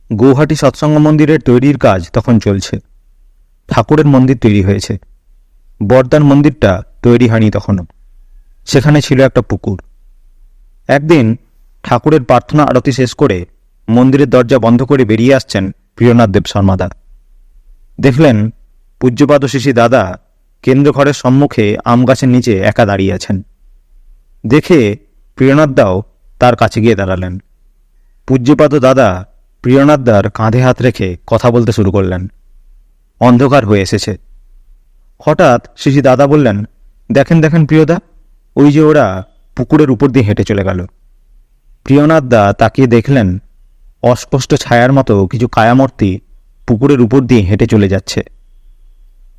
গৌহাটি সৎসঙ্গ মন্দিরের তৈরির কাজ তখন চলছে। ঠাকুরের মন্দির তৈরি হয়েছে, বরদার মন্দিরটা তৈরি হয়নি তখনও। সেখানে ছিল একটা পুকুর। একদিন ঠাকুরের প্রার্থনা আরতি শেষ করে মন্দিরের দরজা বন্ধ করে বেরিয়ে আসছেন প্রিয়নাথ দেব শর্মাদা। দেখলেন পূজ্যপাদ শিশি দাদা কেন্দ্রঘরের সম্মুখে আম গাছের নিচে একা দাঁড়িয়ে আছেন। দেখে প্রিয়নাথ দাও তার কাছে গিয়ে দাঁড়ালেন। পূজ্যপাদ দাদা প্রিয়নাথ দার কাঁধে হাত রেখে কথা বলতে শুরু করলেন। অন্ধকার হয়ে এসেছে। হঠাৎ শিশি দাদা বললেন, দেখেন দেখেন প্রিয়দা, ওই যে ওরা পুকুরের উপর দিয়ে হেঁটে চলে গেল। প্রিয়নাথ দা তাকিয়ে দেখলেন অস্পষ্ট ছায়ার মতো কিছু কায়ামূর্তি পুকুরের উপর দিয়ে হেঁটে চলে যাচ্ছে।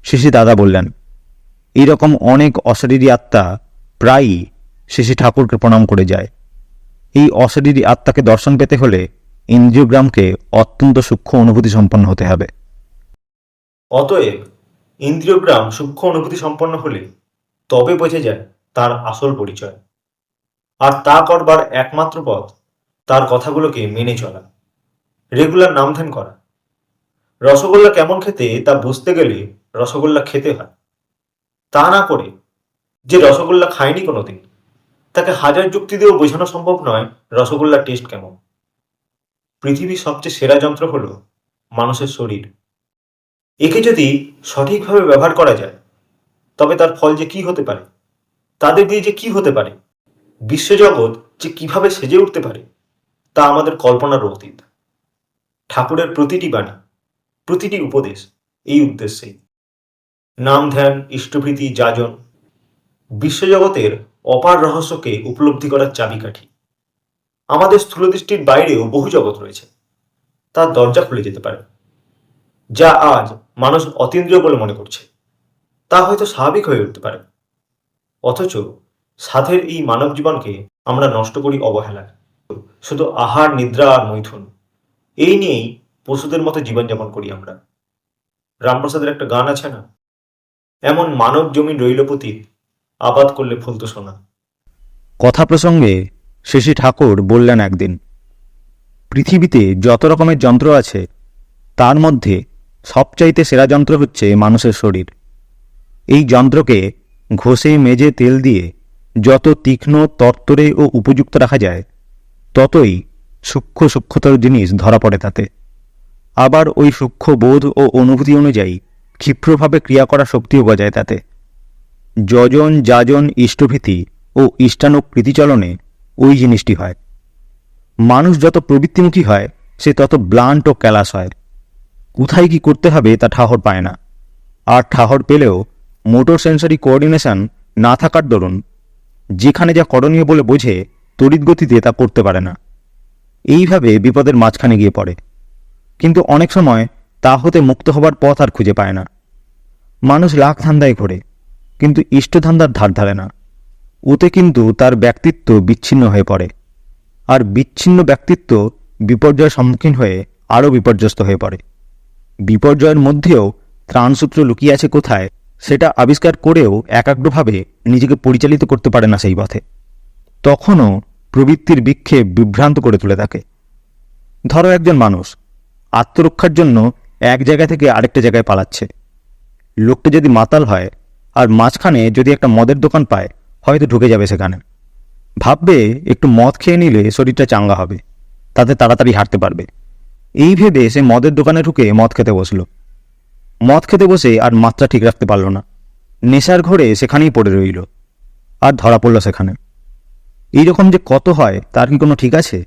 শিশি দাদা বললেন, এইরকম অনেক অশরীরী আত্মা প্রায়ই শিশি ঠাকুরকে প্রণাম করে যায়। এই অশরীরী আত্মাকে দর্শন পেতে হলে ইন্দ্রিয়গ্রামকে অত্যন্ত সূক্ষ্ম অনুভূতি সম্পন্ন হতে হবে। অতএব ইন্দ্রিয়গ্রাম সূক্ষ্ম অনুভূতি সম্পন্ন হলে তবে বোঝা যায় তার আসল পরিচয়। আর তা করবার একমাত্র পথ তার কথাগুলোকে মেনে চলা, রেগুলার নাম ধ্যান করা। রসগোল্লা কেমন খেতে তা বুঝতে গেলে রসগোল্লা খেতে হয়। তা না করে যে রসগোল্লা খায়নি কোনোদিন, তাকে হাজার যুক্তি দিয়েও বোঝানো সম্ভব নয় রসগোল্লার টেস্ট কেমন। পৃথিবীর সবচেয়ে সেরা যন্ত্র হলো মানুষের শরীর। একে যদি সঠিকভাবে ব্যবহার করা যায় তবে তার ফল যে কি হতে পারে, তাদের দিয়ে যে কি হতে পারে, বিশ্বজগৎ যে কিভাবে সেজে উঠতে পারে, তা আমাদের কল্পনার অতীত। ঠাকুরের প্রতিটি বাণী, প্রতিটি উপদেশ এই উদ্দেশ্যেই। নাম ধ্যান, ইষ্টভৃতি, যাজন বিশ্বজগতের অপার রহস্যকে উপলব্ধি করার চাবিকাঠি। আমাদের স্থূলদৃষ্টির বাইরেও বহু জগৎ রয়েছে, তার দরজা খুলে যেতে পারে। যা আজ মানুষ অতীন্দ্রিয় বলে মনে করছে তা হয়তো স্বাভাবিক হয়ে উঠতে পারে। অথচ সাধের এই মানব জীবনকে আমরা নষ্ট করি অবহেলায়। শুধু আহার, নিদ্রা আর মৈথুন এই নিয়েই পশুদের মতো জীবনযাপন করি আমরা। রামপ্রসাদের একটা গান আছে না, এমন মানব জমিন রইল পতিত, আবাদ করলে ফলতো সোনা। কথা প্রসঙ্গে শিশি ঠাকুর বললেন একদিন, পৃথিবীতে যত রকমের যন্ত্র আছে তার মধ্যে সবচাইতে সেরা যন্ত্র হচ্ছে মানুষের শরীর। এই যন্ত্রকে ঘষে মেজে তেল দিয়ে যত তীক্ষ্ণ, তরতরে ও উপযুক্ত রাখা যায় ততই সূক্ষ্মতর জিনিস ধরা পড়ে তাতে। আবার ওই সূক্ষ্ম বোধ ও অনুভূতি অনুযায়ী ক্ষিপ্রভাবে ক্রিয়া করা শক্তিও বজায় তাতে। যজন, যাজন, ইষ্টভীতি ও ইষ্টানুক প্রীতিচলনে ওই জিনিসটি হয়। মানুষ যত প্রবৃত্তিমুখী হয় সে তত ব্লান্ট ও ক্যালাস হয়। কোথায় কি করতে হবে তা ঠাহর পায় না। আর ঠাহর পেলেও মোটর সেন্সরি কোঅর্ডিনেশন না থাকার দরুন যেখানে যা করণীয় বলে বোঝে তড়িৎ গতিতে তা করতে পারে না। এইভাবে বিপদের মাঝখানে গিয়ে পড়ে। কিন্তু অনেক সময় তা হতে মুক্ত হবার পথ আর খুঁজে পায় না। মানুষ লাখ ধান্দায় ঘোরে, কিন্তু ইষ্টধান্দার ধার ধারে না। ওতে কিন্তু তার ব্যক্তিত্ব বিচ্ছিন্ন হয়ে পড়ে। আর বিচ্ছিন্ন ব্যক্তিত্ব বিপর্যয়ের সম্মুখীন হয়ে আরও বিপর্যস্ত হয়ে পড়ে। বিপর্যয়ের মধ্যেও ত্রাণসূত্র লুকিয়ে আছে কোথায় সেটা আবিষ্কার করেও একাগ্রভাবে নিজেকে পরিচালিত করতে পারে না সেই পথে। তখনও প্রবৃত্তির বিক্ষেপ বিভ্রান্ত করে তুলে থাকে। ধরো একজন মানুষ আত্মরক্ষার জন্য এক জায়গা থেকে আরেকটা জায়গায় পালাচ্ছে। লোকটা যদি মাতাল হয় আর মাঝখানে যদি একটা মদের দোকান পায়, হয়তো ঢুকে যাবে সেখানে। ভাববে একটু মদ খেয়ে নিলে শরীরটা চাঙ্গা হবে, তাতে তাড়াতাড়ি হাঁটতে পারবে। এই ভেবে সে মদের দোকানে ঢুকে মদ খেতে বসলো। মদ খেতে বসে আর মাত্রা ঠিক রাখতে পারল না, নেশার ঘোরে সেখানেই পড়ে রইল আর ধরা পড়ল সেখানে। এইরকম যে কত হয় তার কি কোনো ঠিক আছে?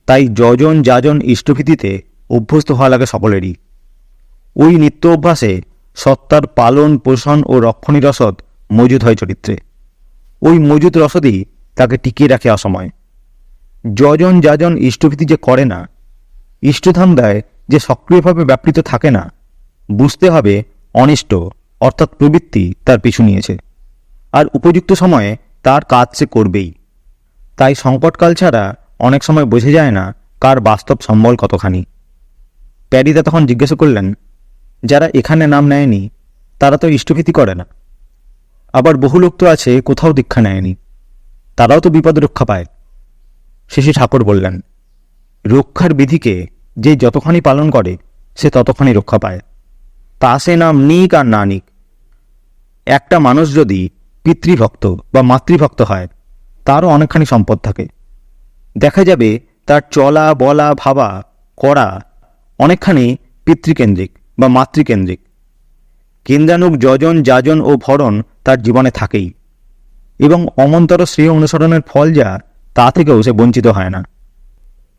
তাই যজন, যাজন, ইষ্টভীতিতে অভ্যস্ত হওয়া লাগে সকলেরই। ওই নিত্য অভ্যাসে সত্তার পালন, পোষণ ও রক্ষণী রসদ মজুদ হয় চরিত্রে। ওই মজুদ রসদই তাকে টিকিয়ে রাখে অসময়। যজন, যাজন, ইষ্টভীতি যে করে না, ইষ্টধান্দায় যে সক্রিয়ভাবে ব্যাপৃত থাকে না, বুঝতে হবে অনিষ্ট অর্থাৎ প্রবৃত্তি তার পিছু নিয়েছে, আর উপযুক্ত সময়ে তার কাজ সে করবেই। তাই সংকটকাল ছাড়া অনেক সময় বোঝা যায় না কার বাস্তব সম্বল কতখানি। প্যারিদা তখন জিজ্ঞাসা করলেন, যারা এখানে নাম নেয়নি তারা তো ইষ্টভীতি করে না, আবার বহু লোক তো আছে কোথাও দীক্ষা নেয়নি, তারাও তো বিপদ রক্ষা পায়। শেষে ঠাকুর বললেন, রক্ষার বিধিকে যে যতখানি পালন করে সে ততখানি রক্ষা পায়, তা সে নাম নিক আর না নিক। একটা মানুষ যদি পিতৃভক্ত বা মাতৃভক্ত হয়, তারও অনেকখানি সম্পদ থাকে। দেখা যাবে তার চলা বলা ভাবা করা অনেকখানি পিতৃকেন্দ্রিক বা মাতৃকেন্দ্রিক। কেন্দ্রানুক যজন যাজন ও ভরণ তার জীবনে থাকেই, এবং অমন্তর শ্রেয় অনুসরণের ফল যা, তা থেকেও সে বঞ্চিত হয় না।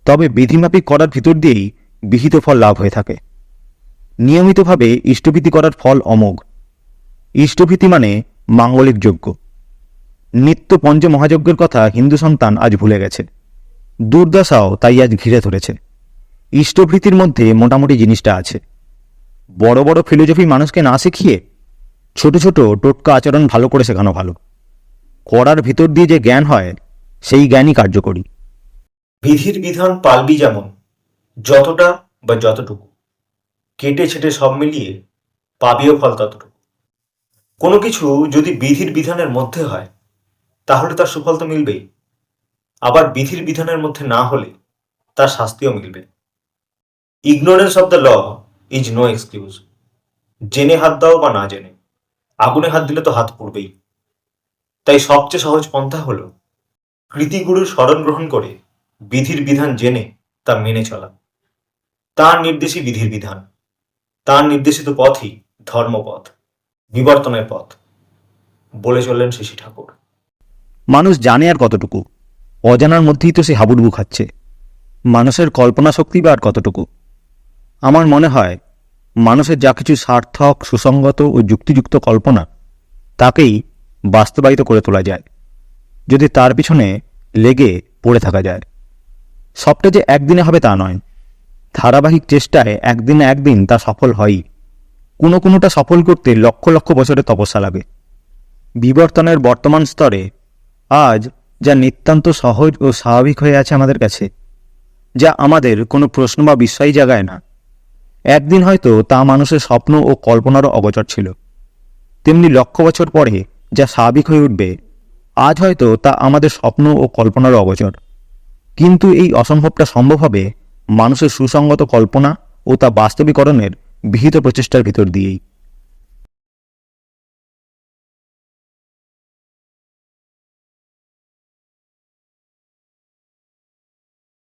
তবে বিধিমাফিক করার ভিতর দিয়েই বিহিত ফল লাভ হয়ে থাকে। নিয়মিতভাবে ইষ্টভীতি করার ফল অমোঘ। ইষ্টভীতি মানে মাঙ্গলিক যজ্ঞ। নিত্য পঞ্চ মহাযজ্ঞের কথা হিন্দু সন্তান আজ ভুলে গেছে। দুর্দশাও তাই আজ ঘিরে ধরেছে। ইষ্টভীতির মধ্যে মোটামুটি জিনিসটা আছে। বড় বড় ফিলোসফি মানুষকে না শিখিয়ে ছোট ছোট টোটকা আচরণ ভালো করে শেখানো ভালো। করার ভিতর দিয়ে যে জ্ঞান হয়, সেই জ্ঞানই কার্যকরী। বিধির বিধান পালবি যেমন, যতটা বা যতটুকু কেটে ছেটে সব মিলিয়ে পাবিও ফল ততটুকু। কোনো কিছু যদি বিধির বিধানের মধ্যে হয়, তাহলে তার সুফল তো মিলবেই। আবার বিধির বিধানের মধ্যে না হলে তার শাস্তিও মিলবে। Ignorance of the law is no excuse. জেনে হাত দাও বা না জেনে, আগুনে হাত দিলে তো হাত পুড়বেই। তাই সবচেয়ে সহজ পন্থা হলো কৃতিগুরুর শরণ গ্রহণ করে বিধির বিধান জেনে তা মেনে চলা। তার নির্দেশই বিধির বিধান, তার নির্দেশিত পথই ধর্মপথ, বিবর্তনের পথ, বলে চললেন শশী ঠাকুর। মানুষ জানে আর কতটুকু? অজানার মধ্যেই তো সে হাবুডুবু খাচ্ছে। মানুষের কল্পনা শক্তি বা আর কতটুকু? আমার মনে হয় মানুষের যা কিছু সার্থক, সুসংগত ও যুক্তিযুক্ত কল্পনা, তাকেই বাস্তবায়িত করে তোলা যায় যদি তার পিছনে লেগে পড়ে থাকা যায়। সবটা যে একদিনে হবে তা নয়, ধারাবাহিক চেষ্টায় একদিন না একদিন তা সফল হয়ই। কোনোটা সফল করতে লক্ষ লক্ষ বছরের তপস্যা লাগে। বিবর্তনের বর্তমান স্তরে আজ যা নিতান্ত সহজ ও স্বাভাবিক হয়ে আছে আমাদের কাছে, যা আমাদের কোনো প্রশ্ন বা বিস্ময় জাগায় না, একদিন হয়তো তা মানুষের স্বপ্ন ও কল্পনারও অগোচর ছিল। তেমনি লক্ষ বছর পরে যা স্বাভাবিক হয়ে উঠবে, আজ হয়তো তা আমাদের স্বপ্ন ও কল্পনারও অগোচর। কিন্তু এই অসম্ভবটা সম্ভব হবে মানুষের সুসংগত কল্পনা ও তা বাস্তবীকরণের বিহিত প্রচেষ্টার ভিতর দিয়েই।